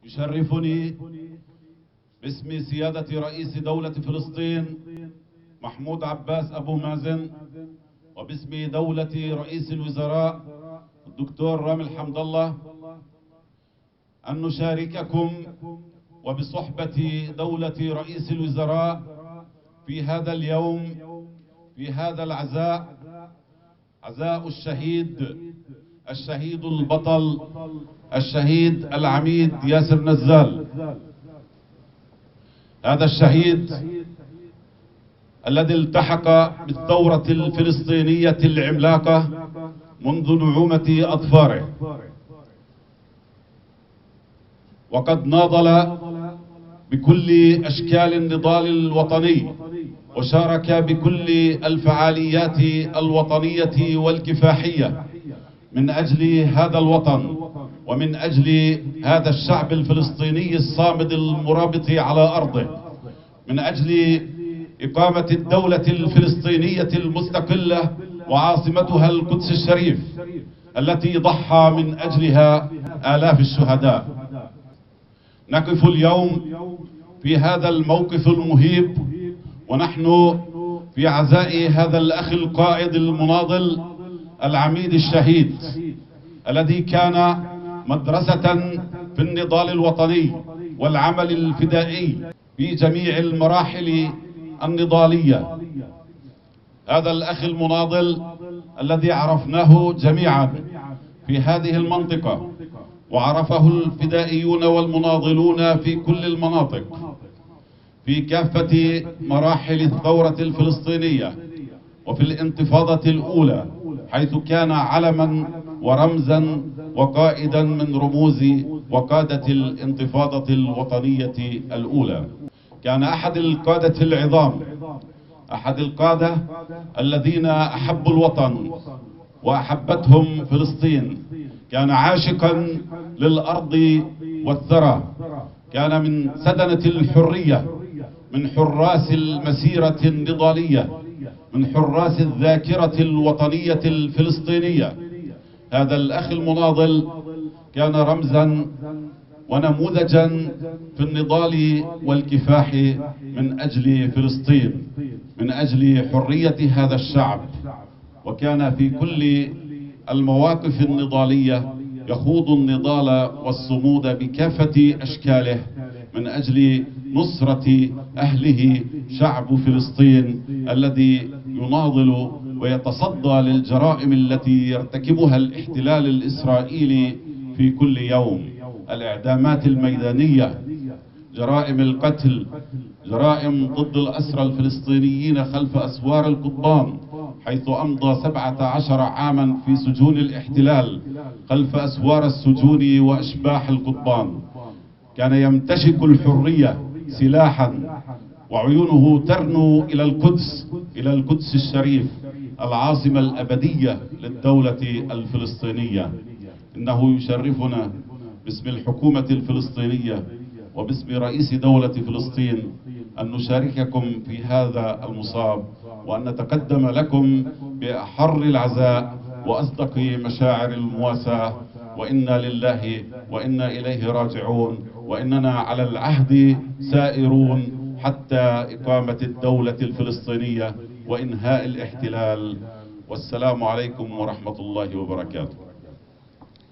يشرفني باسم سيادة رئيس دولة فلسطين محمود عباس أبو مازن، وباسم دولة رئيس الوزراء الدكتور رامي حمد الله، أن نشارككم وبصحبة دولة رئيس الوزراء في هذا اليوم، في هذا العزاء، عزاء الشهيد البطل الشهيد العميد ياسر نزال. هذا الشهيد الذي التحق بالثورة الفلسطينية العملاقة منذ نعومة أظفاره، وقد ناضل بكل أشكال النضال الوطني، وشارك بكل الفعاليات الوطنية والكفاحية من أجل هذا الوطن ومن أجل هذا الشعب الفلسطيني الصامد المرابط على أرضه، من أجل إقامة الدولة الفلسطينية المستقلة وعاصمتها القدس الشريف التي ضحى من أجلها آلاف الشهداء. نقف اليوم في هذا الموقف المهيب ونحن في عزاء هذا الأخ القائد المناضل العميد الشهيد الذي كان مدرسة في النضال الوطني والعمل الفدائي في جميع المراحل النضالية. هذا الأخ المناضل الذي عرفناه جميعا في هذه المنطقة، وعرفه الفدائيون والمناضلون في كل المناطق في كافة مراحل الثورة الفلسطينية وفي الانتفاضة الأولى، حيث كان علما ورمزا وقائدا من رموز وقادة الانتفاضة الوطنية الأولى. كان أحد القادة العظام، أحد القادة الذين أحبوا الوطن وأحبتهم فلسطين. كان عاشقا للأرض والثرى، كان من سدنة الحرية، من حراس المسيرة النضالية، من حراس الذاكرة الوطنية الفلسطينية. هذا الأخ المناضل كان رمزا ونموذجا في النضال والكفاح من أجل فلسطين، من أجل حرية هذا الشعب، وكان في كل المواقف النضالية يخوض النضال والصمود بكافة أشكاله من أجل نصرة أهله، شعب فلسطين الذي يناضل ويتصدى للجرائم التي يرتكبها الاحتلال الإسرائيلي في كل يوم. الإعدامات الميدانية، جرائم القتل، جرائم ضد الأسرى الفلسطينيين خلف أسوار القضبان، حيث أمضى 17 عاما في سجون الاحتلال خلف أسوار السجون وأشباح القضبان. كان يمتشك الحرية سلاحا وعيونه ترنو إلى القدس، إلى القدس الشريف، العاصمة الأبدية للدولة الفلسطينية. إنه يشرفنا باسم الحكومة الفلسطينية وباسم رئيس دولة فلسطين أن نشارككم في هذا المصاب، وأن نتقدم لكم بأحر العزاء وأصدق مشاعر المواساة. وإنا لله وإنا إليه راجعون، وإننا على العهد سائرون حتى إقامة الدولة الفلسطينية وإنهاء الاحتلال. والسلام عليكم ورحمة الله وبركاته.